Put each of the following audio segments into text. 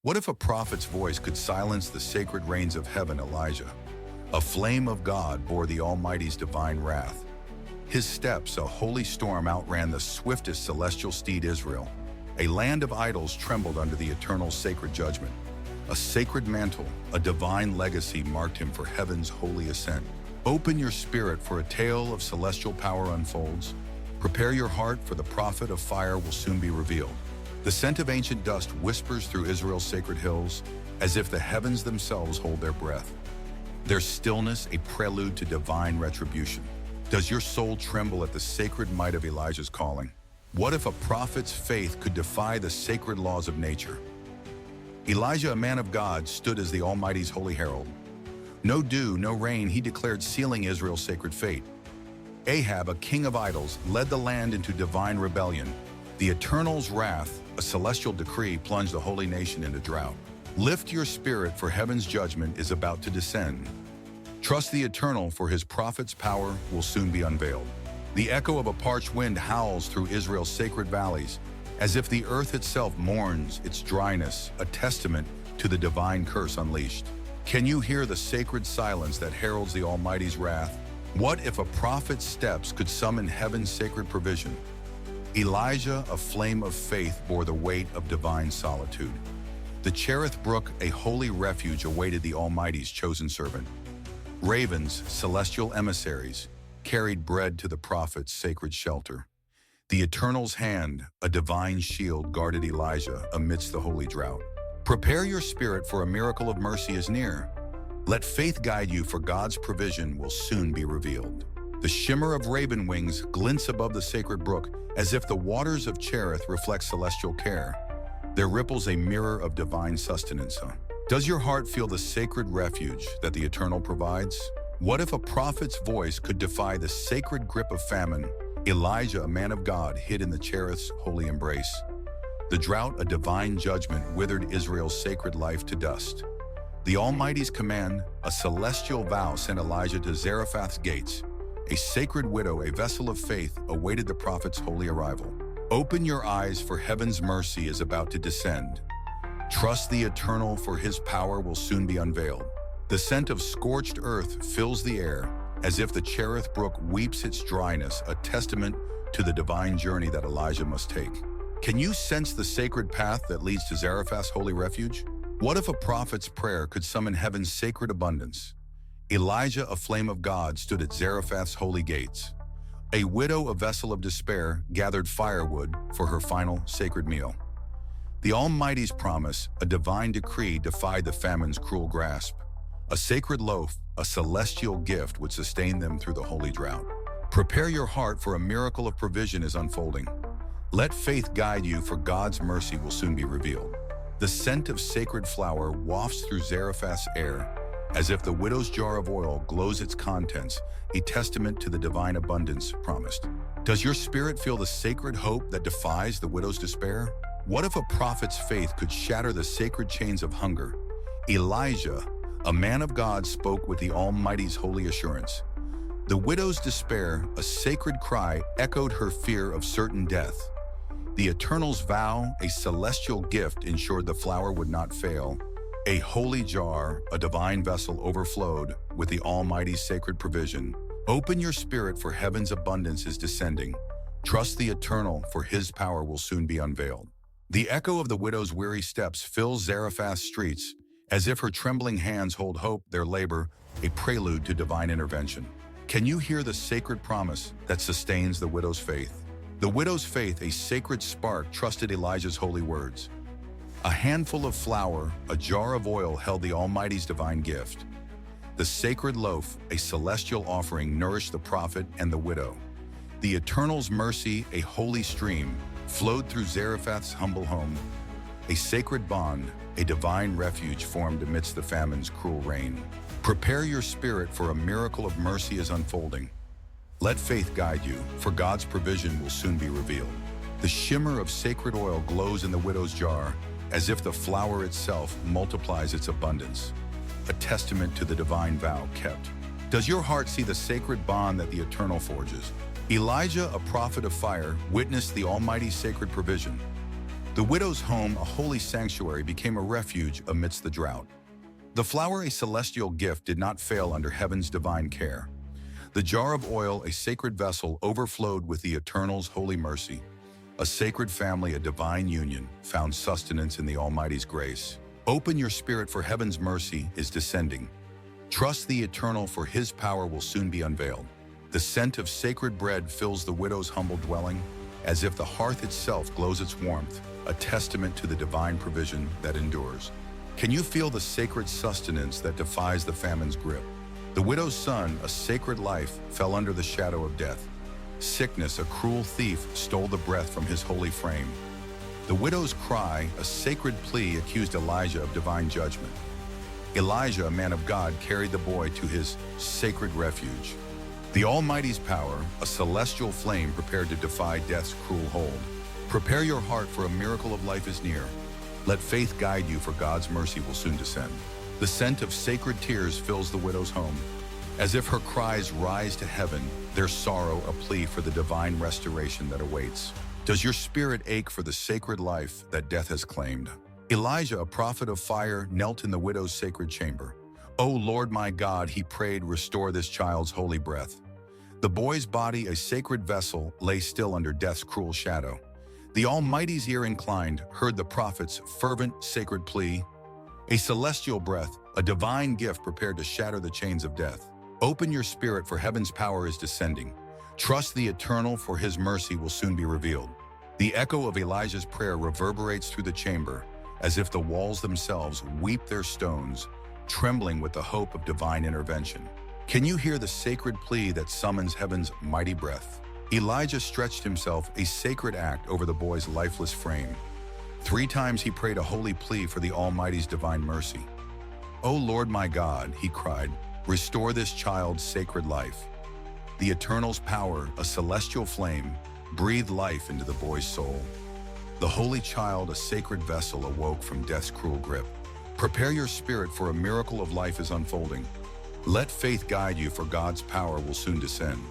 What if a prophet's voice could silence the sacred reins of heaven? Elijah, a flame of God, bore the Almighty's divine wrath. His steps, a holy storm, outran the swiftest celestial steed Israel. A land of idols trembled under the eternal sacred judgment. A sacred mantle, a divine legacy marked him for heaven's holy ascent. Open your spirit for a tale of celestial power unfolds. Prepare your heart, for the prophet of fire will soon be revealed. The scent of ancient dust whispers through Israel's sacred hills, as if the heavens themselves hold their breath. Their stillness a prelude to divine retribution. Does your soul tremble at the sacred might of Elijah's calling? What if a prophet's faith could defy the sacred laws of nature? Elijah, a man of God, stood as the Almighty's holy herald. No dew, no rain, he declared, sealing Israel's sacred fate. Ahab, a king of idols, led the land into divine rebellion. The Eternal's wrath, a celestial decree, plunged the holy nation into drought. Lift your spirit, for heaven's judgment is about to descend. Trust the Eternal, for his prophet's power will soon be unveiled. The echo of a parched wind howls through Israel's sacred valleys, as if the earth itself mourns its dryness, a testament to the divine curse unleashed. Can you hear the sacred silence that heralds the Almighty's wrath? What if a prophet's steps could summon heaven's sacred provision? Elijah, a flame of faith, bore the weight of divine solitude. The Chariot brook, a holy refuge, awaited the Almighty's chosen servant. Ravens, celestial emissaries, carried bread to the prophet's sacred shelter. The Eternal's hand, a divine shield, guarded Elijah amidst the holy drought. Prepare your spirit, for a miracle of mercy is near. Let faith guide you, for God's provision will soon be revealed. The shimmer of raven wings glints above the sacred brook, as if the waters of Chariot reflect celestial care. Their ripples a mirror of divine sustenance. Does your heart feel the sacred refuge that the Eternal provides? What if a prophet's voice could defy the sacred grip of famine? Elijah, a man of God, hid in the Chariot's holy embrace. The drought, a divine judgment, withered Israel's sacred life to dust. The Almighty's command, a celestial vow, sent Elijah to Zarephath's gates. A sacred widow, a vessel of faith, awaited the prophet's holy arrival. Open your eyes, for heaven's mercy is about to descend. Trust the Eternal, for his power will soon be unveiled. The scent of scorched earth fills the air, as if the Chariot brook weeps its dryness, a testament to the divine journey that Elijah must take. Can you sense the sacred path that leads to Zarephath's holy refuge? What if a prophet's prayer could summon heaven's sacred abundance? Elijah, a flame of God, stood at Zarephath's holy gates. A widow, a vessel of despair, gathered firewood for her final sacred meal. The Almighty's promise, a divine decree, defied the famine's cruel grasp. A sacred loaf, a celestial gift, would sustain them through the holy drought. Prepare your heart, for a miracle of provision is unfolding. Let faith guide you, for God's mercy will soon be revealed. The scent of sacred flower wafts through Zarephath's air, as if the widow's jar of oil glows its contents, a testament to the divine abundance promised. Does your spirit feel the sacred hope that defies the widow's despair? What if a prophet's faith could shatter the sacred chains of hunger? Elijah, a man of God, spoke with the Almighty's holy assurance. The widow's despair, a sacred cry, echoed her fear of certain death. The Eternal's vow, a celestial gift, ensured the flour would not fail. A holy jar, a divine vessel, overflowed with the Almighty's sacred provision. Open your spirit, for heaven's abundance is descending. Trust the Eternal, for his power will soon be unveiled. The echo of the widow's weary steps fills Zarephath's streets, as if her trembling hands hold hope, their labor, a prelude to divine intervention. Can you hear the sacred promise that sustains the widow's faith? The widow's faith, a sacred spark, trusted Elijah's holy words. A handful of flour, a jar of oil, held the Almighty's divine gift. The sacred loaf, a celestial offering, nourished the prophet and the widow. The Eternal's mercy, a holy stream, flowed through Zarephath's humble home. A sacred bond, a divine refuge, formed amidst the famine's cruel reign. Prepare your spirit, for a miracle of mercy is unfolding. Let faith guide you, for God's provision will soon be revealed. The shimmer of sacred oil glows in the widow's jar, as if the flour itself multiplies its abundance, a testament to the divine vow kept. Does your heart see the sacred bond that the Eternal forges? Elijah, a prophet of fire, witnessed the Almighty's sacred provision. The widow's home, a holy sanctuary, became a refuge amidst the drought. The flower, a celestial gift, did not fail under heaven's divine care. The jar of oil, a sacred vessel, overflowed with the Eternal's holy mercy. A sacred family, a divine union, found sustenance in the Almighty's grace. Open your spirit, for heaven's mercy is descending. Trust the Eternal, for His power will soon be unveiled. The scent of sacred bread fills the widow's humble dwelling, as if the hearth itself glows its warmth, a testament to the divine provision that endures. Can you feel the sacred sustenance that defies the famine's grip? The widow's son, a sacred life, fell under the shadow of death. Sickness, a cruel thief, stole the breath from his holy frame. The widow's cry, a sacred plea, accused Elijah of divine judgment. Elijah, a man of God, carried the boy to his sacred refuge. The Almighty's power, a celestial flame prepared to defy death's cruel hold. Prepare your heart, for a miracle of life is near. Let faith guide you, for God's mercy will soon descend. The scent of sacred tears fills the widow's home. As if her cries rise to heaven, their sorrow a plea for the divine restoration that awaits. Does your spirit ache for the sacred life that death has claimed? Elijah, a prophet of fire, knelt in the widow's sacred chamber. "O Lord my God," he prayed, "restore this child's holy breath." The boy's body, a sacred vessel, lay still under death's cruel shadow. The Almighty's ear inclined, heard the prophet's fervent, sacred plea. A celestial breath, a divine gift prepared to shatter the chains of death. Open your spirit, for heaven's power is descending. Trust the Eternal, for His mercy will soon be revealed. The echo of Elijah's prayer reverberates through the chamber, as if the walls themselves weep their stones, trembling with the hope of divine intervention. Can you hear the sacred plea that summons heaven's mighty breath? Elijah stretched himself, a sacred act, over the boy's lifeless frame. 3 times he prayed a holy plea for the Almighty's divine mercy. "O Lord my God," he cried, "restore this child's sacred life." The Eternal's power, a celestial flame, breathed life into the boy's soul. The holy child, a sacred vessel, awoke from death's cruel grip. Prepare your spirit, for a miracle of life is unfolding. Let faith guide you, for God's power will soon descend.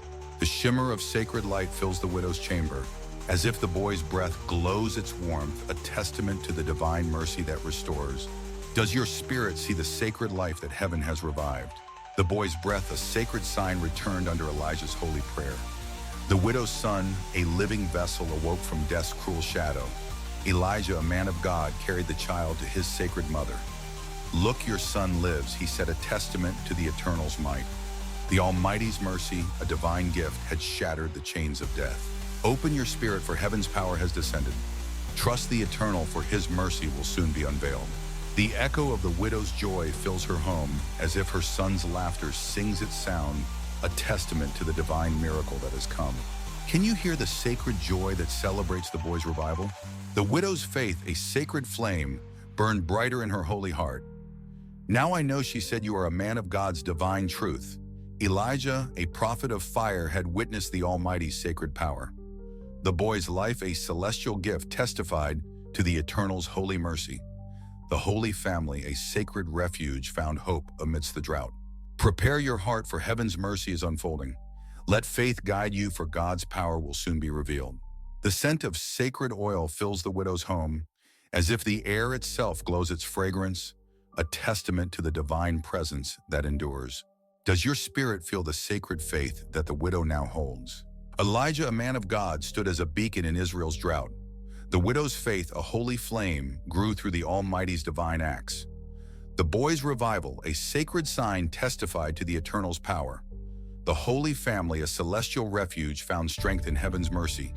The shimmer of sacred light fills the widow's chamber, as if the boy's breath glows its warmth, a testament to the divine mercy that restores. Does your spirit see the sacred life that heaven has revived? The boy's breath, a sacred sign, returned under Elijah's holy prayer. The widow's son, a living vessel, awoke from death's cruel shadow. Elijah, a man of God, carried the child to his sacred mother. "Look, your son lives," he said, a testament to the Eternal's might. The Almighty's mercy, a divine gift, had shattered the chains of death. Open your spirit, for heaven's power has descended. Trust the Eternal, for His mercy will soon be unveiled. The echo of the widow's joy fills her home, as if her son's laughter sings its sound, a testament to the divine miracle that has come. Can you hear the sacred joy that celebrates the boy's revival? The widow's faith, a sacred flame, burned brighter in her holy heart. "Now I know," she said, "you are a man of God's divine truth." Elijah, a prophet of fire, had witnessed the Almighty's sacred power. The boy's life, a celestial gift, testified to the Eternal's holy mercy. The Holy Family, a sacred refuge, found hope amidst the drought. Prepare your heart, for heaven's mercy is unfolding. Let faith guide you, for God's power will soon be revealed. The scent of sacred oil fills the widow's home, as if the air itself glows its fragrance, a testament to the divine presence that endures. Does your spirit feel the sacred faith that the widow now holds? Elijah, a man of God, stood as a beacon in Israel's drought. The widow's faith, a holy flame, grew through the Almighty's divine acts. The boy's revival, a sacred sign, testified to the Eternal's power. The Holy Family, a celestial refuge, found strength in heaven's mercy.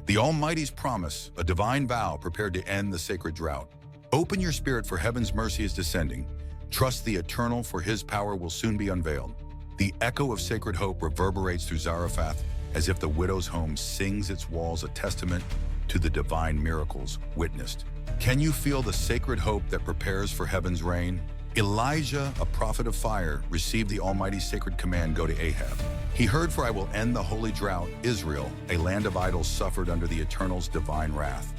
The Almighty's promise, a divine vow, prepared to end the sacred drought. Open your spirit, for heaven's mercy is descending. Trust the Eternal, for His power will soon be unveiled. The echo of sacred hope reverberates through Zarephath, as if the widow's home sings its walls, a testament to the divine miracles witnessed. Can you feel the sacred hope that prepares for heaven's reign? Elijah, a prophet of fire, received the Almighty's sacred command, "Go to Ahab." He heard, "For I will end the holy drought. Israel, a land of idols, suffered under the Eternal's divine wrath."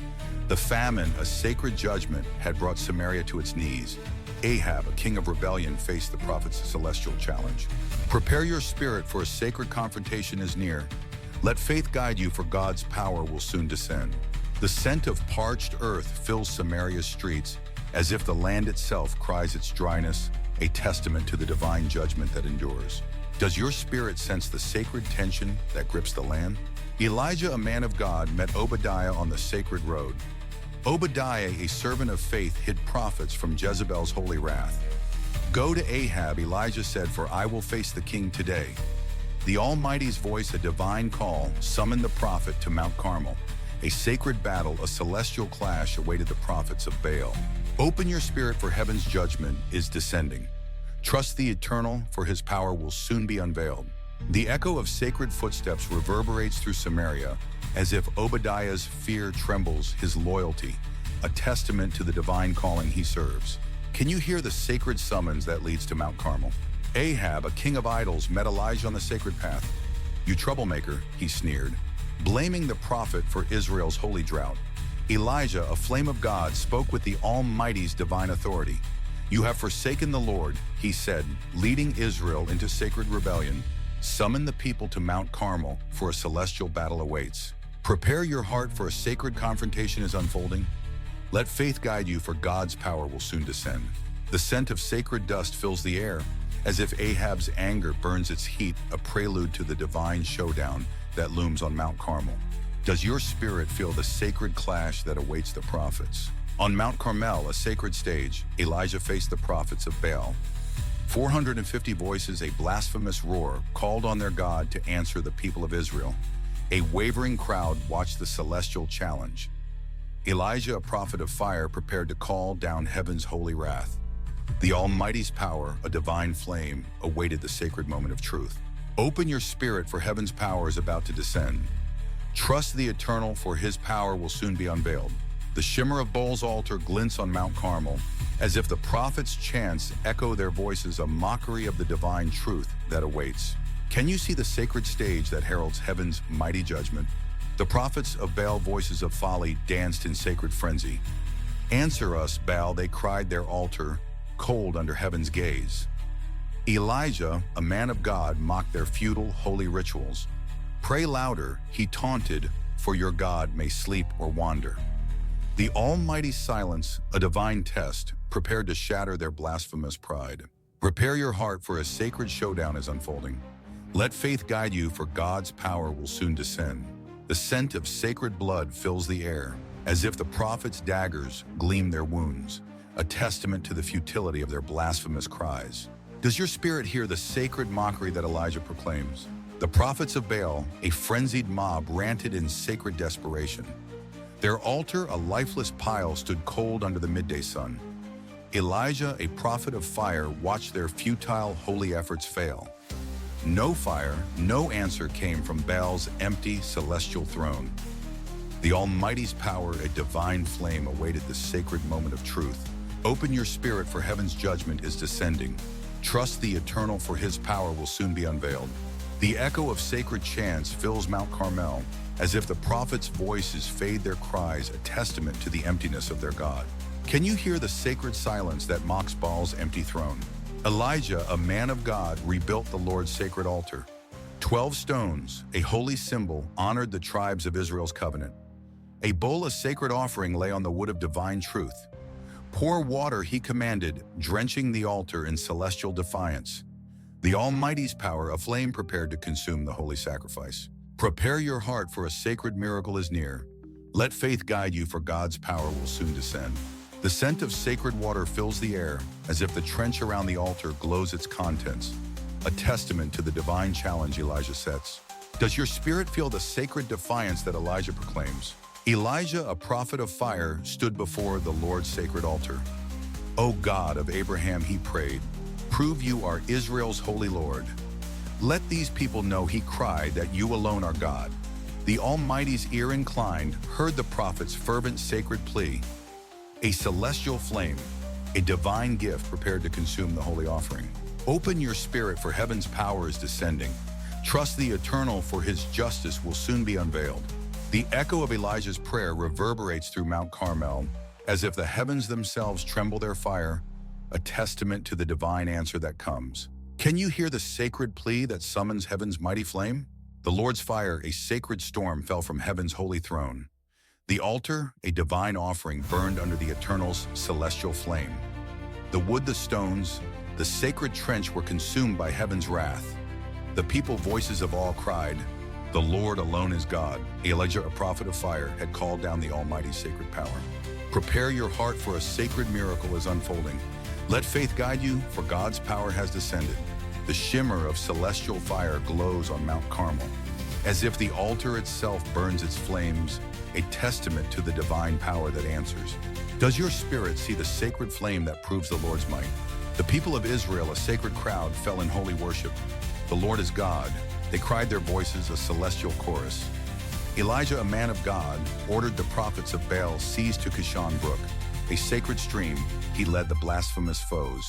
The famine, a sacred judgment, had brought Samaria to its knees. Ahab, a king of rebellion, faced the prophet's celestial challenge. Prepare your spirit, for a sacred confrontation is near. Let faith guide you, for God's power will soon descend. The scent of parched earth fills Samaria's streets, as if the land itself cries its dryness, a testament to the divine judgment that endures. Does your spirit sense the sacred tension that grips the land? Elijah, a man of God, met Obadiah on the sacred road. Obadiah, a servant of faith, hid prophets from Jezebel's holy wrath. "Go to Ahab," Elijah said, "for I will face the king today." The Almighty's voice, a divine call, summoned the prophet to Mount Carmel. A sacred battle, a celestial clash awaited the prophets of Baal. Open your spirit, for heaven's judgment is descending. Trust the Eternal, for his power will soon be unveiled. The echo of sacred footsteps reverberates through Samaria, as if Obadiah's fear trembles his loyalty, a testament to the divine calling he serves. Can you hear the sacred summons that leads to Mount Carmel? Ahab, a king of idols, met Elijah on the sacred path. "You troublemaker," he sneered, blaming the prophet for Israel's holy drought. Elijah, a flame of God, spoke with the Almighty's divine authority. "You have forsaken the Lord," he said, leading Israel into sacred rebellion. Summon the people to Mount Carmel, for a celestial battle awaits. Prepare your heart, for a sacred confrontation is unfolding. Let faith guide you, for God's power will soon descend. The scent of sacred dust fills the air, as if Ahab's anger burns its heat, a prelude to the divine showdown that looms on Mount Carmel. Does your spirit feel the sacred clash that awaits the prophets? On Mount Carmel, a sacred stage, Elijah faced the prophets of Baal. 450 voices, a blasphemous roar, called on their God to answer the people of Israel. A wavering crowd watched the celestial challenge. Elijah, a prophet of fire, prepared to call down heaven's holy wrath. The Almighty's power, a divine flame, awaited the sacred moment of truth. Open your spirit, for heaven's power is about to descend. Trust the Eternal, for his power will soon be unveiled. The shimmer of Baal's altar glints on Mount Carmel, as if the prophets' chants echo their voices, a mockery of the divine truth that awaits. Can you see the sacred stage that heralds heaven's mighty judgment? The prophets of Baal, voices of folly, danced in sacred frenzy. "Answer us, Baal," they cried, their altar cold under heaven's gaze. Elijah, a man of God, mocked their futile, holy rituals. "Pray louder," he taunted, "for your God may sleep or wander." The Almighty's silence, a divine test, prepared to shatter their blasphemous pride. Prepare your heart, for a sacred showdown is unfolding. Let faith guide you, for God's power will soon descend. The scent of sacred blood fills the air, as if the prophets' daggers gleam their wounds, a testament to the futility of their blasphemous cries. Does your spirit hear the sacred mockery that Elijah proclaims? The prophets of Baal, a frenzied mob, ranted in sacred desperation. Their altar, a lifeless pile, stood cold under the midday sun. Elijah, a prophet of fire, watched their futile, holy efforts fail. No fire, no answer came from Baal's empty, celestial throne. The Almighty's power, a divine flame, awaited the sacred moment of truth. Open your spirit, for heaven's judgment is descending. Trust the Eternal, for his power will soon be unveiled. The echo of sacred chants fills Mount Carmel, as if the prophets' voices fade their cries, a testament to the emptiness of their God. Can you hear the sacred silence that mocks Baal's empty throne? Elijah, a man of God, rebuilt the Lord's sacred altar. 12 stones, a holy symbol, honored the tribes of Israel's covenant. A bowl of sacred offering lay on the wood of divine truth. Pour water, he commanded, drenching the altar in celestial defiance. The Almighty's power, a flame prepared to consume the holy sacrifice. Prepare your heart, for a sacred miracle is near. Let faith guide you, for God's power will soon descend. The scent of sacred water fills the air, as if the trench around the altar glows its contents, a testament to the divine challenge Elijah sets. Does your spirit feel the sacred defiance that Elijah proclaims? Elijah, a prophet of fire, stood before the Lord's sacred altar. "O God of Abraham," he prayed, "prove you are Israel's holy Lord. Let these people know," he cried, "that you alone are God." The Almighty's ear inclined, heard the prophet's fervent sacred plea. A celestial flame, a divine gift prepared to consume the holy offering. Open your spirit, for heaven's power is descending. Trust the Eternal, for his justice will soon be unveiled. The echo of Elijah's prayer reverberates through Mount Carmel, as if the heavens themselves tremble their fire, a testament to the divine answer that comes. Can you hear the sacred plea that summons heaven's mighty flame? The Lord's fire, a sacred storm, fell from heaven's holy throne. The altar, a divine offering, burned under the Eternal's celestial flame. The wood, the stones, the sacred trench were consumed by heaven's wrath. The people, voices of all, cried, "The Lord alone is God." Elijah, a prophet of fire, had called down the Almighty's sacred power. Prepare your heart, for a sacred miracle is unfolding. Let faith guide you, for God's power has descended. The shimmer of celestial fire glows on Mount Carmel, as if the altar itself burns its flames, a testament to the divine power that answers. Does your spirit see the sacred flame that proves the Lord's might? The people of Israel, a sacred crowd, fell in holy worship. The Lord is God. They cried their voices, a celestial chorus. Elijah, a man of God, ordered the prophets of Baal seized to Kishon Brook, a sacred stream. He led the blasphemous foes.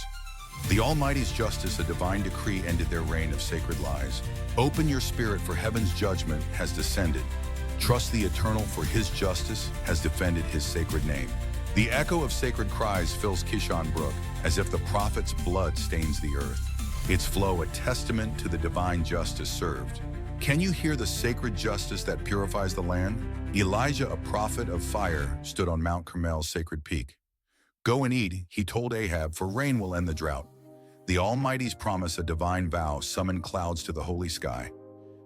The Almighty's justice, a divine decree, ended their reign of sacred lies. Open your spirit, for heaven's judgment has descended. Trust the Eternal, for his justice has defended his sacred name. The echo of sacred cries fills Kishon Brook, as if the prophet's blood stains the earth. Its flow, a testament to the divine justice served. Can you hear the sacred justice that purifies the land? Elijah, a prophet of fire, stood on Mount Carmel's sacred peak. Go and eat, he told Ahab, for rain will end the drought. The Almighty's promise, a divine vow, summoned clouds to the holy sky.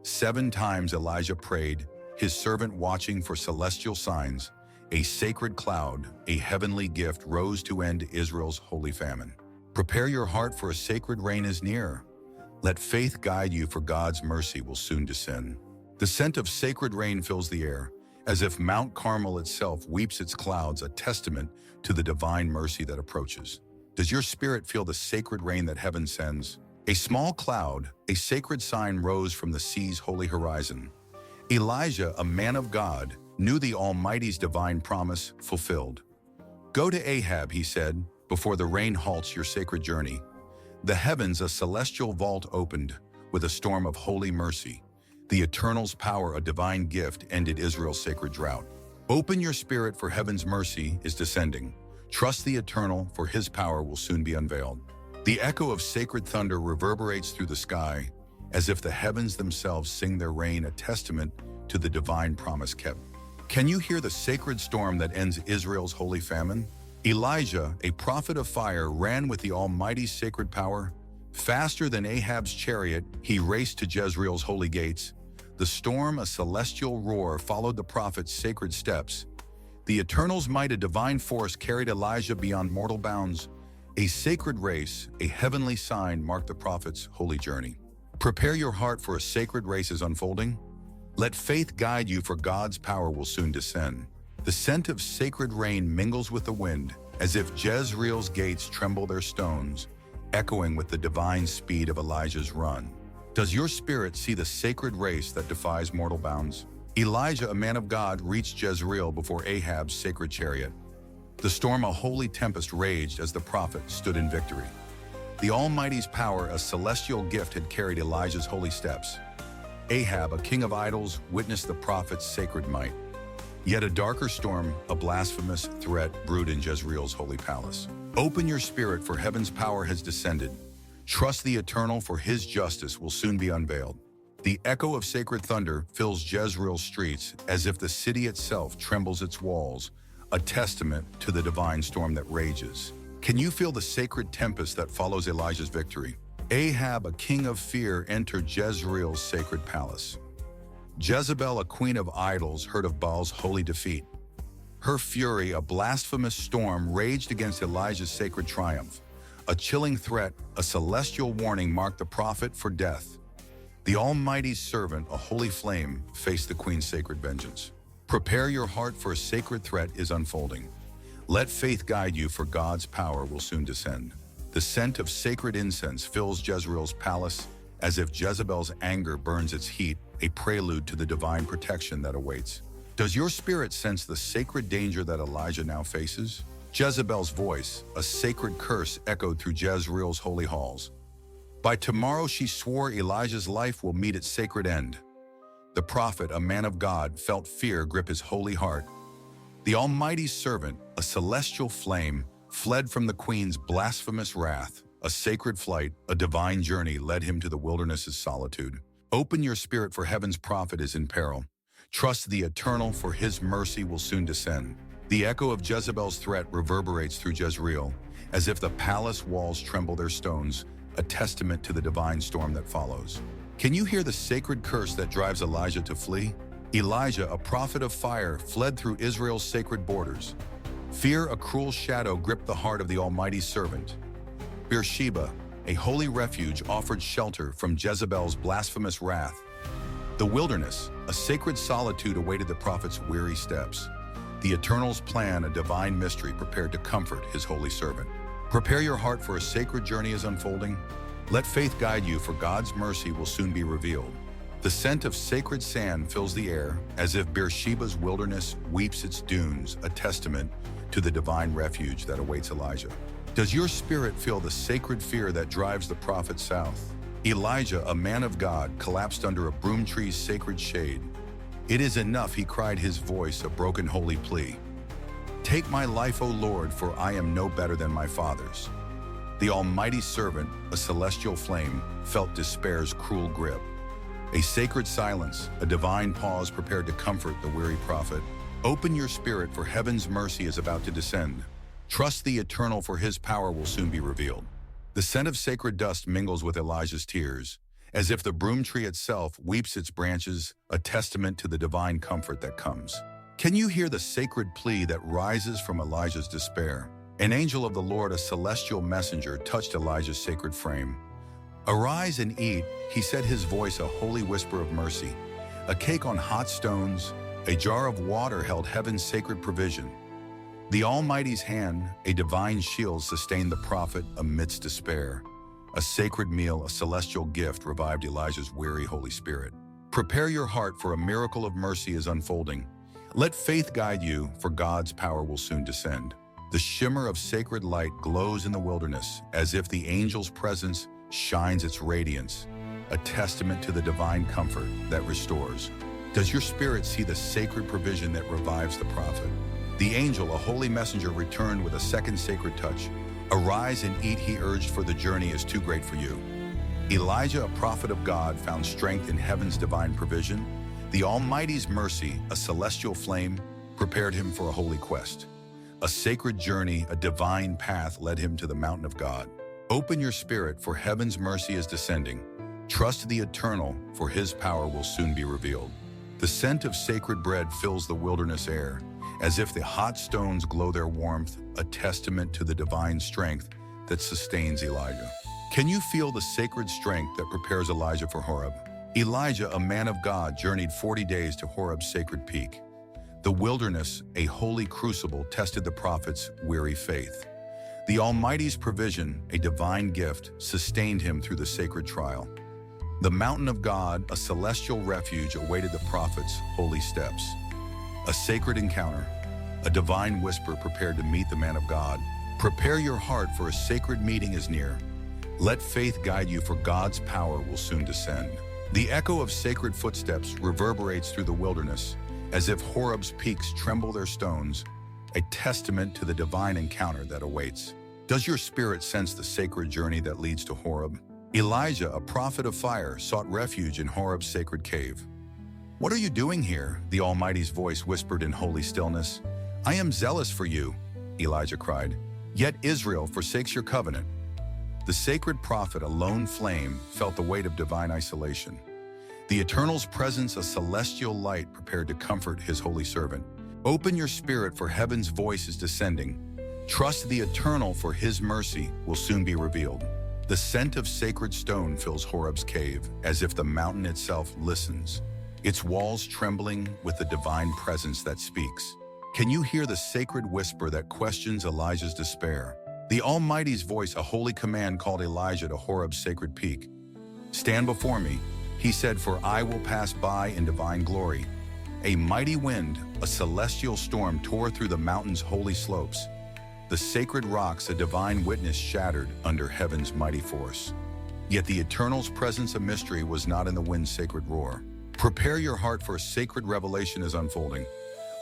7 times Elijah prayed, his servant watching for celestial signs. A sacred cloud, a heavenly gift, rose to end Israel's holy famine. Prepare your heart, for a sacred rain is near. Let faith guide you, for God's mercy will soon descend. The scent of sacred rain fills the air, as if Mount Carmel itself weeps its clouds, a testament to the divine mercy that approaches. Does your spirit feel the sacred rain that heaven sends? A small cloud, a sacred sign, rose from the sea's holy horizon. Elijah, a man of God, knew the Almighty's divine promise fulfilled. Go to Ahab, he said, before the rain halts your sacred journey. The heavens, a celestial vault, opened with a storm of holy mercy. The Eternal's power, a divine gift, ended Israel's sacred drought. Open your spirit, for heaven's mercy is descending. Trust the Eternal, for his power will soon be unveiled. The echo of sacred thunder reverberates through the sky, as if the heavens themselves sing their reign, a testament to the divine promise kept. Can you hear the sacred storm that ends Israel's holy famine? Elijah, a prophet of fire, ran with the Almighty's sacred power. Faster than Ahab's chariot, he raced to Jezreel's holy gates. The storm, a celestial roar, followed the prophet's sacred steps. The Eternal's might, a divine force, carried Elijah beyond mortal bounds. A sacred race, a heavenly sign, marked the prophet's holy journey. Prepare your heart, for a sacred race is unfolding. Let faith guide you, for God's power will soon descend. The scent of sacred rain mingles with the wind, as if Jezreel's gates tremble their stones, echoing with the divine speed of Elijah's run. Does your spirit see the sacred race that defies mortal bounds? Elijah, a man of God, reached Jezreel before Ahab's sacred chariot. The storm, a holy tempest, raged as the prophet stood in victory. The Almighty's power, a celestial gift, had carried Elijah's holy steps. Ahab, a king of idols, witnessed the prophet's sacred might. Yet a darker storm, a blasphemous threat, brewed in Jezreel's holy palace. Open your spirit, for heaven's power has descended. Trust the Eternal, for his justice will soon be unveiled. The echo of sacred thunder fills Jezreel's streets, as if the city itself trembles its walls, a testament to the divine storm that rages. Can you feel the sacred tempest that follows Elijah's victory? Ahab, a king of fear, entered Jezreel's sacred palace. Jezebel, a queen of idols, heard of Baal's holy defeat. Her fury, a blasphemous storm, raged against Elijah's sacred triumph. A chilling threat, a celestial warning, marked the prophet for death. The Almighty's servant, a holy flame, faced the queen's sacred vengeance. Prepare your heart, for a sacred threat is unfolding. Let faith guide you, for God's power will soon descend. The scent of sacred incense fills Jezreel's palace, as if Jezebel's anger burns its heat, a prelude to the divine protection that awaits. Does your spirit sense the sacred danger that Elijah now faces? Jezebel's voice, a sacred curse, echoed through Jezreel's holy halls. By tomorrow, she swore, Elijah's life will meet its sacred end. The prophet, a man of God, felt fear grip his holy heart. The Almighty's servant, a celestial flame, fled from the queen's blasphemous wrath. A sacred flight, a divine journey, led him to the wilderness's solitude. Open your spirit, for heaven's prophet is in peril. Trust the Eternal, for his mercy will soon descend. The echo of Jezebel's threat reverberates through Jezreel, as if the palace walls tremble their stones, a testament to the divine storm that follows. Can you hear the sacred curse that drives Elijah to flee? Elijah, a prophet of fire, fled through Israel's sacred borders. Fear, a cruel shadow, gripped the heart of the Almighty's servant. Beersheba, a holy refuge, offered shelter from Jezebel's blasphemous wrath. The wilderness, a sacred solitude, awaited the prophet's weary steps. The Eternal's plan, a divine mystery, prepared to comfort his holy servant. Prepare your heart, for a sacred journey is unfolding. Let faith guide you, for God's mercy will soon be revealed. The scent of sacred sand fills the air, as if Beersheba's wilderness weeps its dunes, a testament to the divine refuge that awaits Elijah. Does your spirit feel the sacred fear that drives the prophet south? Elijah, a man of God, collapsed under a broom tree's sacred shade. It is enough, he cried, his voice a broken holy plea. Take my life, O Lord, for I am no better than my fathers. The Almighty servant, a celestial flame, felt despair's cruel grip. A sacred silence, a divine pause, prepared to comfort the weary prophet. Open your spirit, for heaven's mercy is about to descend. Trust the Eternal, for his power will soon be revealed. The scent of sacred dust mingles with Elijah's tears, as if the broom tree itself weeps its branches, a testament to the divine comfort that comes. Can you hear the sacred plea that rises from Elijah's despair? An angel of the Lord, a celestial messenger, touched Elijah's sacred frame. Arise and eat, he said, his voice a holy whisper of mercy. A cake on hot stones, a jar of water held heaven's sacred provision. The Almighty's hand, a divine shield, sustained the prophet amidst despair. A sacred meal, a celestial gift, revived Elijah's weary holy spirit. Prepare your heart, for a miracle of mercy is unfolding. Let faith guide you, for God's power will soon descend. The shimmer of sacred light glows in the wilderness, as if the angel's presence shines its radiance, a testament to the divine comfort that restores. Does your spirit see the sacred provision that revives the prophet? The angel, a holy messenger, returned with a second sacred touch. Arise and eat, he urged, for the journey is too great for you. Elijah, a prophet of God, found strength in heaven's divine provision. The Almighty's mercy, a celestial flame, prepared him for a holy quest. A sacred journey, a divine path, led him to the mountain of God. Open your spirit, for heaven's mercy is descending. Trust the Eternal, for his power will soon be revealed. The scent of sacred bread fills the wilderness air, as if the hot stones glow their warmth, a testament to the divine strength that sustains Elijah. Can you feel the sacred strength that prepares Elijah for Horeb? Elijah, a man of God, journeyed 40 days to Horeb's sacred peak. The wilderness, a holy crucible, tested the prophet's weary faith. The Almighty's provision, a divine gift, sustained him through the sacred trial. The mountain of God, a celestial refuge, awaited the prophet's holy steps. A sacred encounter, a divine whisper, prepared to meet the man of God. Prepare your heart, for a sacred meeting is near. Let faith guide you, for God's power will soon descend. The echo of sacred footsteps reverberates through the wilderness, as if Horeb's peaks tremble their stones, a testament to the divine encounter that awaits. Does your spirit sense the sacred journey that leads to Horeb? Elijah, a prophet of fire, sought refuge in Horeb's sacred cave. What are you doing here? The Almighty's voice whispered in holy stillness. I am zealous for you, Elijah cried. Yet Israel forsakes your covenant. The sacred prophet, a lone flame, felt the weight of divine isolation. The Eternal's presence, a celestial light, prepared to comfort his holy servant. Open your spirit, for heaven's voice is descending. Trust the Eternal, for his mercy will soon be revealed. The scent of sacred stone fills Horeb's cave, as if the mountain itself listens, its walls trembling with the divine presence that speaks. Can you hear the sacred whisper that questions Elijah's despair? The Almighty's voice, a holy command, called Elijah to Horeb's sacred peak. Stand before me, he said, for I will pass by in divine glory. A mighty wind, a celestial storm, tore through the mountain's holy slopes. The sacred rocks, a divine witness, shattered under heaven's mighty force. Yet the Eternal's presence, a mystery, was not in the wind's sacred roar. Prepare your heart, for a sacred revelation is unfolding.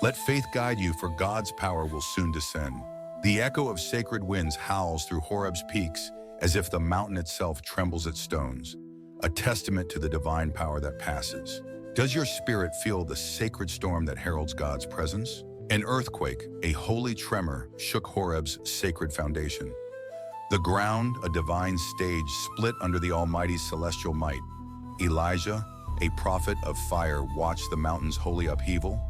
Let faith guide you, for God's power will soon descend. The echo of sacred winds howls through Horeb's peaks, as if the mountain itself trembles at stones, a testament to the divine power that passes. Does your spirit feel the sacred storm that heralds God's presence? An earthquake, a holy tremor, shook Horeb's sacred foundation. The ground, a divine stage, split under the Almighty's celestial might. Elijah, a prophet of fire, watched the mountain's holy upheaval.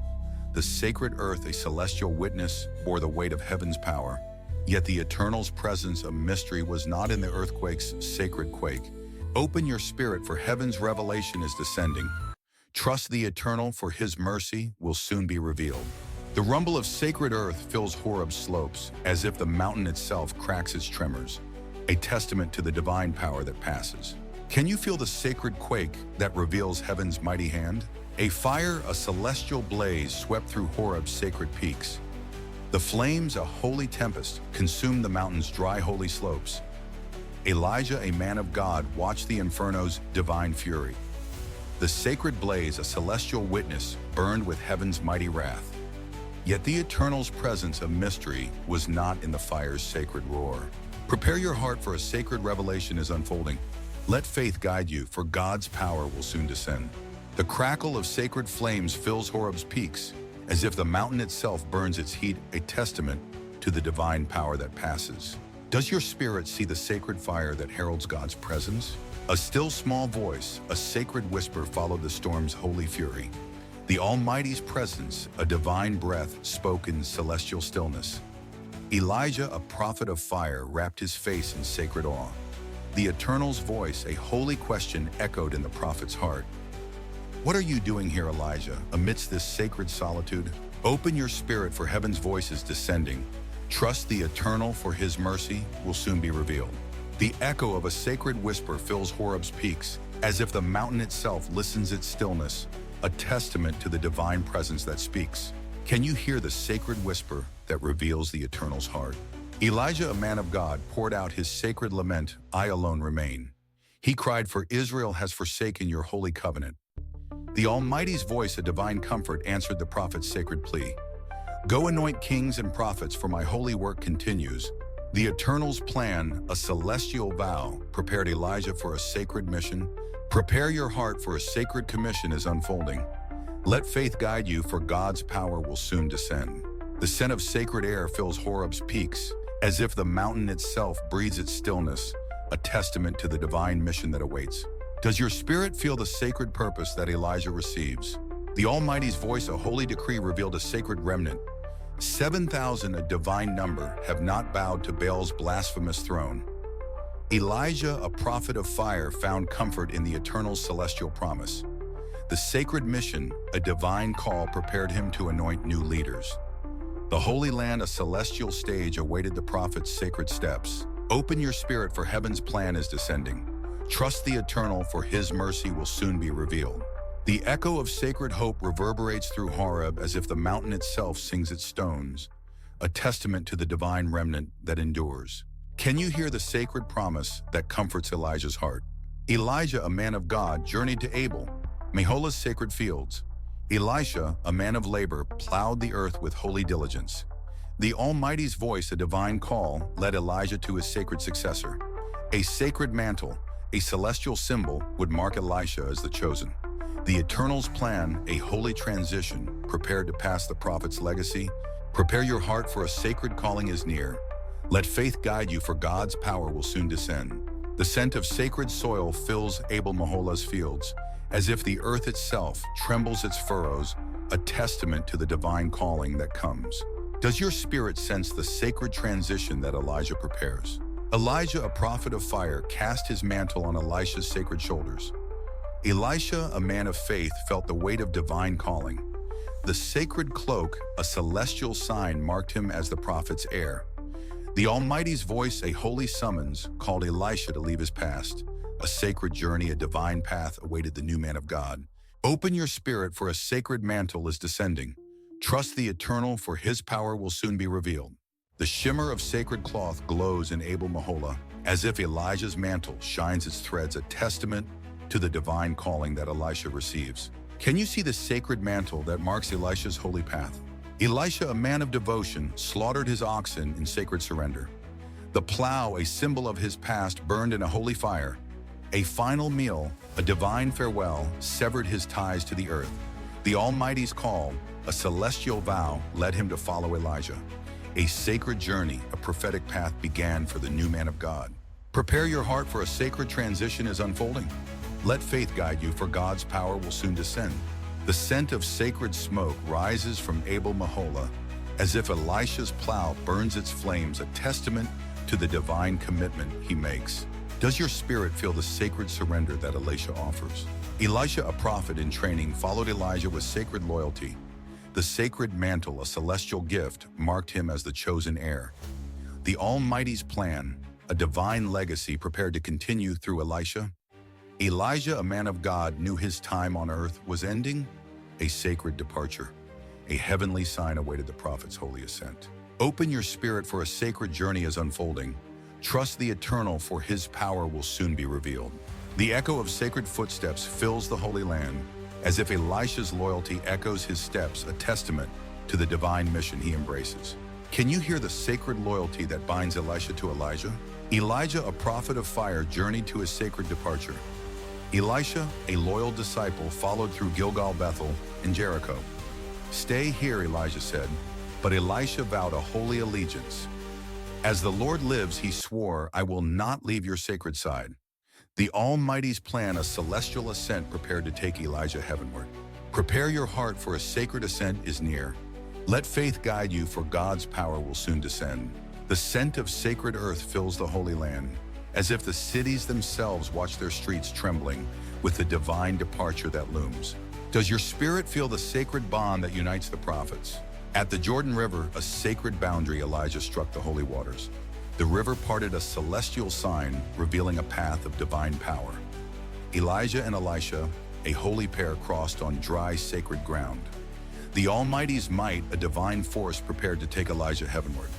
The sacred earth, a celestial witness, bore the weight of heaven's power. Yet the Eternal's presence of mystery was not in the earthquake's sacred quake. Open your spirit, for heaven's revelation is descending. Trust the Eternal, for his mercy will soon be revealed. The rumble of sacred earth fills Horeb's slopes, as if the mountain itself cracks its tremors, a testament to the divine power that passes. Can you feel the sacred quake that reveals heaven's mighty hand? A fire, a celestial blaze, swept through Horeb's sacred peaks. The flames, a holy tempest, consumed the mountain's dry, holy slopes. Elijah, a man of God, watched the inferno's divine fury. The sacred blaze, a celestial witness, burned with heaven's mighty wrath. Yet the Eternal's presence of mystery was not in the fire's sacred roar. Prepare your heart, for a sacred revelation is unfolding. Let faith guide you, for God's power will soon descend. The crackle of sacred flames fills Horeb's peaks, as if the mountain itself burns its heat, a testament to the divine power that passes. Does your spirit see the sacred fire that heralds God's presence? A still small voice, a sacred whisper, followed the storm's holy fury. The Almighty's presence, a divine breath, spoke in celestial stillness. Elijah, a prophet of fire, wrapped his face in sacred awe. The Eternal's voice, a holy question, echoed in the prophet's heart. What are you doing here, Elijah, amidst this sacred solitude? Open your spirit, for heaven's voice is descending. Trust the Eternal, for his mercy will soon be revealed. The echo of a sacred whisper fills Horeb's peaks, as if the mountain itself listens its stillness, a testament to the divine presence that speaks. Can you hear the sacred whisper that reveals the Eternal's heart? Elijah, a man of God, poured out his sacred lament, "I alone remain." He cried, "For Israel has forsaken your holy covenant." The Almighty's voice, a divine comfort, answered the prophet's sacred plea. "Go anoint kings and prophets, for my holy work continues." The Eternal's plan, a celestial vow, prepared Elijah for a sacred mission. Prepare your heart, for a sacred commission is unfolding. Let faith guide you, for God's power will soon descend. The scent of sacred air fills Horeb's peaks, as if the mountain itself breathes its stillness, a testament to the divine mission that awaits. Does your spirit feel the sacred purpose that Elijah receives? The Almighty's voice, a holy decree, revealed a sacred remnant. 7,000, a divine number, have not bowed to Baal's blasphemous throne. Elijah, a prophet of fire, found comfort in the Eternal's celestial promise. The sacred mission, a divine call, prepared him to anoint new leaders. The Holy Land, a celestial stage, awaited the prophet's sacred steps. Open your spirit, for heaven's plan is descending. Trust the Eternal, for his mercy will soon be revealed. The echo of sacred hope reverberates through Horeb, as if the mountain itself sings its stones, a testament to the divine remnant that endures. Can you hear the sacred promise that comforts Elijah's heart? Elijah, a man of God, journeyed to Abel, Mahola's sacred fields. Elisha, a man of labor, plowed the earth with holy diligence. The Almighty's voice, a divine call, led Elijah to his sacred successor. A sacred mantle, a celestial symbol, would mark Elisha as the chosen. The Eternal's plan, a holy transition, prepared to pass the prophet's legacy. Prepare your heart, for a sacred calling is near. Let faith guide you, for God's power will soon descend. The scent of sacred soil fills Abel Mahola's fields, as if the earth itself trembles its furrows, a testament to the divine calling that comes. Does your spirit sense the sacred transition that Elijah prepares? Elijah, a prophet of fire, cast his mantle on Elisha's sacred shoulders. Elisha, a man of faith, felt the weight of divine calling. The sacred cloak, a celestial sign, marked him as the prophet's heir. The Almighty's voice, a holy summons, called Elisha to leave his past. A sacred journey, a divine path, awaited the new man of God. Open your spirit, for a sacred mantle is descending. Trust the Eternal, for his power will soon be revealed. The shimmer of sacred cloth glows in Abel Mahola, as if Elijah's mantle shines its threads, a testament to the divine calling that Elisha receives. Can you see the sacred mantle that marks Elisha's holy path? Elisha, a man of devotion, slaughtered his oxen in sacred surrender. The plow, a symbol of his past, burned in a holy fire. A final meal, a divine farewell, severed his ties to the earth. The Almighty's call, a celestial vow, led him to follow Elijah. A sacred journey, a prophetic path began for the new man of God. Prepare your heart, for a sacred transition is unfolding. Let faith guide you, for God's power will soon descend. The scent of sacred smoke rises from Abel Mahola, as if Elisha's plow burns its flames, a testament to the divine commitment he makes. Does your spirit feel the sacred surrender that Elisha offers? Elisha, a prophet in training, followed Elijah with sacred loyalty. The sacred mantle, a celestial gift, marked him as the chosen heir. The Almighty's plan, a divine legacy, prepared to continue through Elisha. Elijah, a man of God, knew his time on earth was ending. A sacred departure. A heavenly sign awaited the prophet's holy ascent. Open your spirit, for a sacred journey is unfolding. Trust the eternal, for his power will soon be revealed. The echo of sacred footsteps fills the Holy Land, as if Elisha's loyalty echoes his steps, a testament to the divine mission he embraces. Can you hear the sacred loyalty that binds Elisha to Elijah? Elijah, a prophet of fire, journeyed to his sacred departure. Elisha, a loyal disciple, followed through Gilgal, Bethel, and Jericho. Stay here, Elijah said, but Elisha vowed a holy allegiance. As the Lord lives, he swore, I will not leave your sacred side. The Almighty's plan, a celestial ascent, prepared to take Elijah heavenward. Prepare your heart, for a sacred ascent is near. Let faith guide you, for God's power will soon descend. The scent of sacred earth fills the Holy Land, as if the cities themselves watch their streets trembling with the divine departure that looms. Does your spirit feel the sacred bond that unites the prophets? At the Jordan River, a sacred boundary, Elijah struck the holy waters. The river parted, a celestial sign revealing a path of divine power. Elijah and Elisha, a holy pair, crossed on dry, sacred ground. The Almighty's might, a divine force, prepared to take Elijah heavenward.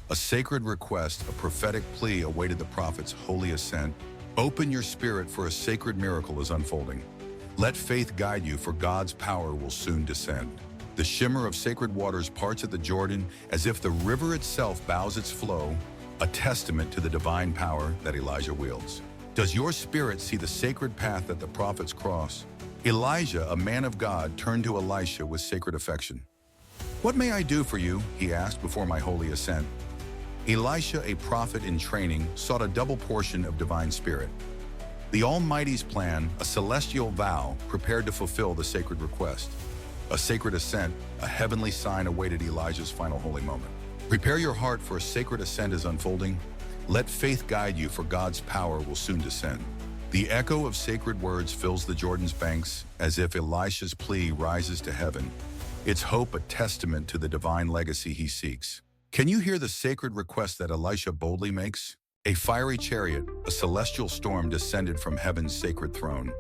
A sacred request, a prophetic plea, awaited the prophet's holy ascent. Open your spirit, for a sacred miracle is unfolding. Let faith guide you, for God's power will soon descend. The shimmer of sacred waters parts at the Jordan, as if the river itself bows its flow, a testament to the divine power that Elijah wields. Does your spirit see the sacred path that the prophets cross? Elijah, a man of God, turned to Elisha with sacred affection. What may I do for you? He asked, before my holy ascent. Elisha, a prophet in training, sought a double portion of divine spirit. The Almighty's plan, a celestial vow, prepared to fulfill the sacred request. A sacred ascent, a heavenly sign, awaited Elijah's final holy moment. Prepare your heart, for a sacred ascent is unfolding. Let faith guide you, for God's power will soon descend. The echo of sacred words fills the Jordan's banks, as if Elisha's plea rises to heaven, its hope a testament to the divine legacy he seeks. Can you hear the sacred request that Elisha boldly makes? A fiery chariot, a celestial storm, descended from heaven's sacred throne.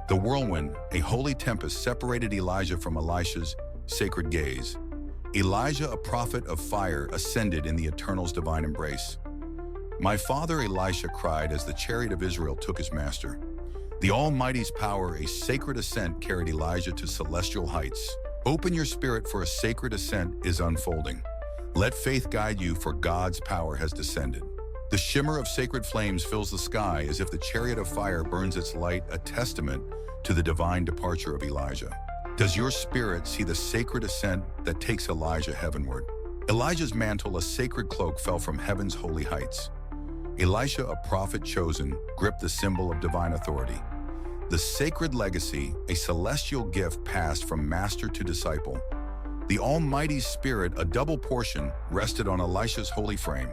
The whirlwind, a holy tempest, separated Elijah from Elisha's sacred gaze. Elijah, a prophet of fire, ascended in the Eternal's divine embrace. My father, Elisha cried as the chariot of Israel took his master. The Almighty's power, a sacred ascent, carried Elijah to celestial heights. Open your spirit, for a sacred ascent is unfolding. Let faith guide you, for God's power has descended. The shimmer of sacred flames fills the sky, as if the chariot of fire burns its light, a testament to the divine departure of Elijah. Does your spirit see the sacred ascent that takes Elijah heavenward? Elijah's mantle, a sacred cloak, fell from heaven's holy heights. Elisha, a prophet chosen, gripped the symbol of divine authority. The sacred legacy, a celestial gift passed from master to disciple. The Almighty's Spirit, a double portion, rested on Elisha's holy frame.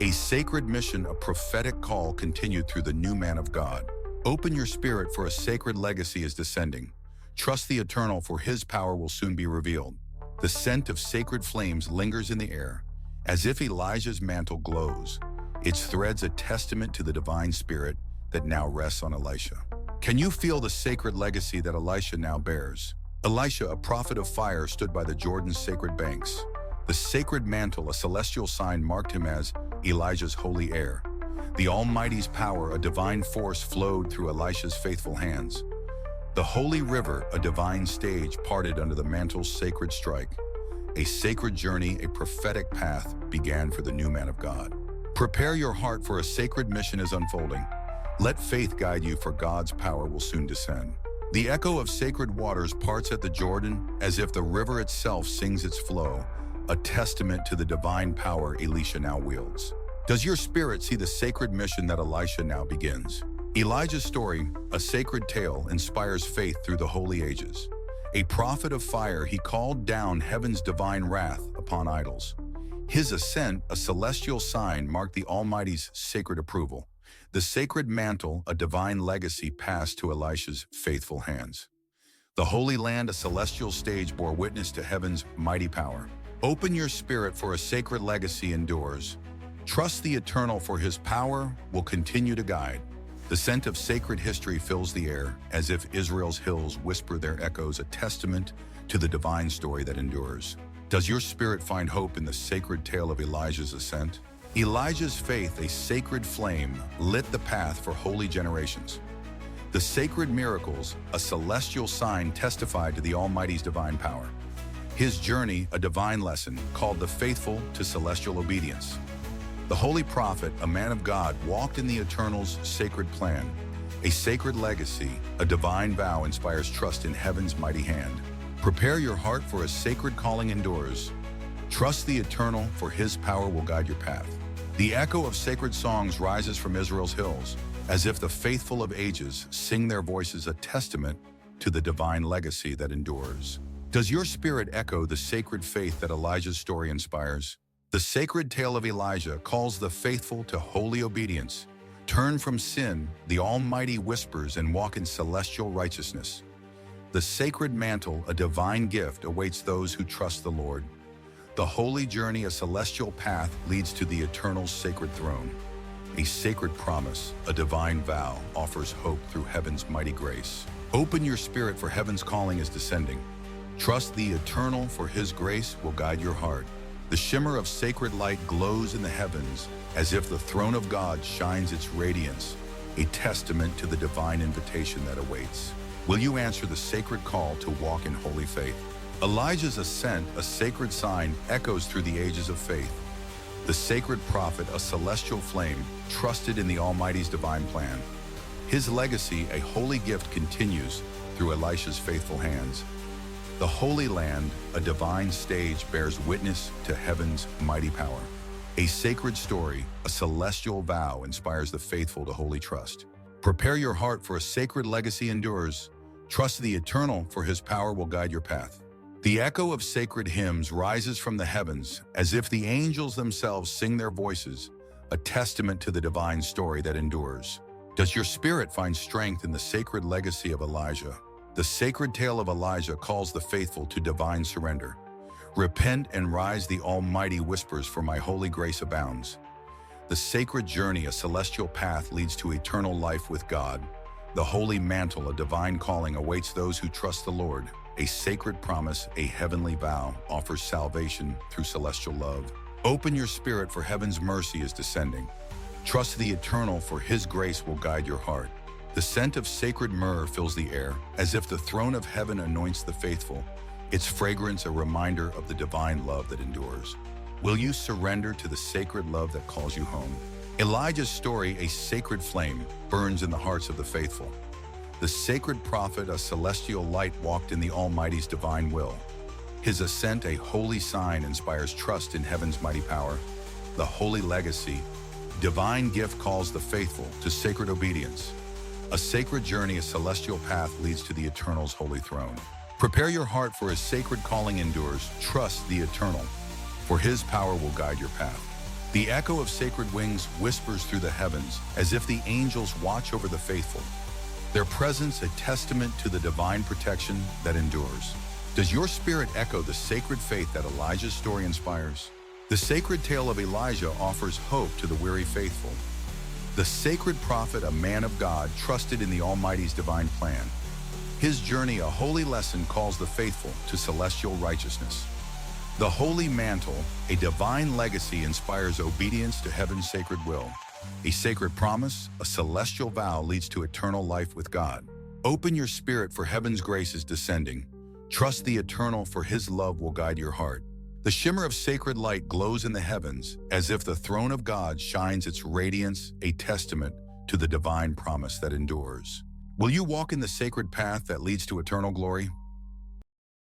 A sacred mission, a prophetic call, continued through the new man of God. Open your spirit, for a sacred legacy is descending. Trust the eternal, for his power will soon be revealed. The scent of sacred flames lingers in the air, as if Elijah's mantle glows, its threads a testament to the divine spirit that now rests on Elisha. Can you feel the sacred legacy that Elisha now bears? Elisha, a prophet of fire, stood by the Jordan's sacred banks. The sacred mantle, a celestial sign, marked him as Elijah's holy heir. The Almighty's power, a divine force, flowed through Elisha's faithful hands. The holy river, a divine stage, parted under the mantle's sacred strike. A sacred journey, a prophetic path, began for the new man of God. Prepare your heart, for a sacred mission is unfolding. Let faith guide you, for God's power will soon descend. The echo of sacred waters parts at the Jordan as if the river itself sings its flow, a testament to the divine power Elisha now wields. Does your spirit see the sacred mission that Elisha now begins? Elijah's story, a sacred tale, inspires faith through the holy ages. A prophet of fire, he called down heaven's divine wrath upon idols. His ascent, a celestial sign, marked the Almighty's sacred approval. The sacred mantle, a divine legacy, passed to Elisha's faithful hands. The Holy Land, a celestial stage, bore witness to heaven's mighty power. Open your spirit, for a sacred legacy endures. Trust the Eternal, for His power will continue to guide. The scent of sacred history fills the air, as if Israel's hills whisper their echoes, a testament to the divine story that endures. Does your spirit find hope in the sacred tale of Elijah's ascent? Elijah's faith, a sacred flame, lit the path for holy generations. The sacred miracles, a celestial sign, testified to the Almighty's divine power. His journey, a divine lesson, called the faithful to celestial obedience. The holy prophet, a man of God, walked in the Eternal's sacred plan. A sacred legacy, a divine vow, inspires trust in heaven's mighty hand. Prepare your heart, for a sacred calling endures. Trust the Eternal, for His power will guide your path. The echo of sacred songs rises from Israel's hills, as if the faithful of ages sing their voices, a testament to the divine legacy that endures. Does your spirit echo the sacred faith that Elijah's story inspires? The sacred tale of Elijah calls the faithful to holy obedience. Turn from sin, the Almighty whispers, and walk in celestial righteousness. The sacred mantle, a divine gift, awaits those who trust the Lord. The holy journey, a celestial path, leads to the Eternal's sacred throne. A sacred promise, a divine vow, offers hope through heaven's mighty grace. Open your spirit, for heaven's calling is descending. Trust the Eternal, for His grace will guide your heart. The shimmer of sacred light glows in the heavens, as if the throne of God shines its radiance, a testament to the divine invitation that awaits. Will you answer the sacred call to walk in holy faith? Elijah's ascent, a sacred sign, echoes through the ages of faith. The sacred prophet, a celestial flame, trusted in the Almighty's divine plan. His legacy, a holy gift, continues through Elisha's faithful hands. The Holy Land, a divine stage, bears witness to heaven's mighty power. A sacred story, a celestial vow, inspires the faithful to holy trust. Prepare your heart, for a sacred legacy endures. Trust the Eternal, for His power will guide your path. The echo of sacred hymns rises from the heavens, as if the angels themselves sing their voices, a testament to the divine story that endures. Does your spirit find strength in the sacred legacy of Elijah? The sacred tale of Elijah calls the faithful to divine surrender. Repent and rise, the Almighty whispers, for my holy grace abounds. The sacred journey, a celestial path, leads to eternal life with God. The holy mantle, a divine calling, awaits those who trust the Lord. A sacred promise, a heavenly vow, offers salvation through celestial love. Open your spirit, for heaven's mercy is descending. Trust the Eternal, for His grace will guide your heart. The scent of sacred myrrh fills the air, as if the throne of heaven anoints the faithful, its fragrance a reminder of the divine love that endures. Will you surrender to the sacred love that calls you home? Elijah's story, a sacred flame, burns in the hearts of the faithful. The sacred prophet, a celestial light, walked in the Almighty's divine will. His ascent, a holy sign, inspires trust in heaven's mighty power. The holy legacy, divine gift, calls the faithful to sacred obedience. A sacred journey, a celestial path, leads to the Eternal's holy throne. Prepare your heart, for His sacred calling endures. Trust the Eternal, for His power will guide your path. The echo of sacred wings whispers through the heavens, as if the angels watch over the faithful. Their presence, a testament to the divine protection that endures. Does your spirit echo the sacred faith that Elijah's story inspires? The sacred tale of Elijah offers hope to the weary faithful. The sacred prophet, a man of God, trusted in the Almighty's divine plan. His journey, a holy lesson, calls the faithful to celestial righteousness. The holy mantle, a divine legacy, inspires obedience to heaven's sacred will. A sacred promise, a celestial vow, leads to eternal life with God. Open your spirit, for heaven's grace is descending. Trust the Eternal, for His love will guide your heart. The shimmer of sacred light glows in the heavens, as if the throne of God shines its radiance, a testament to the divine promise that endures. Will you walk in the sacred path that leads to eternal glory?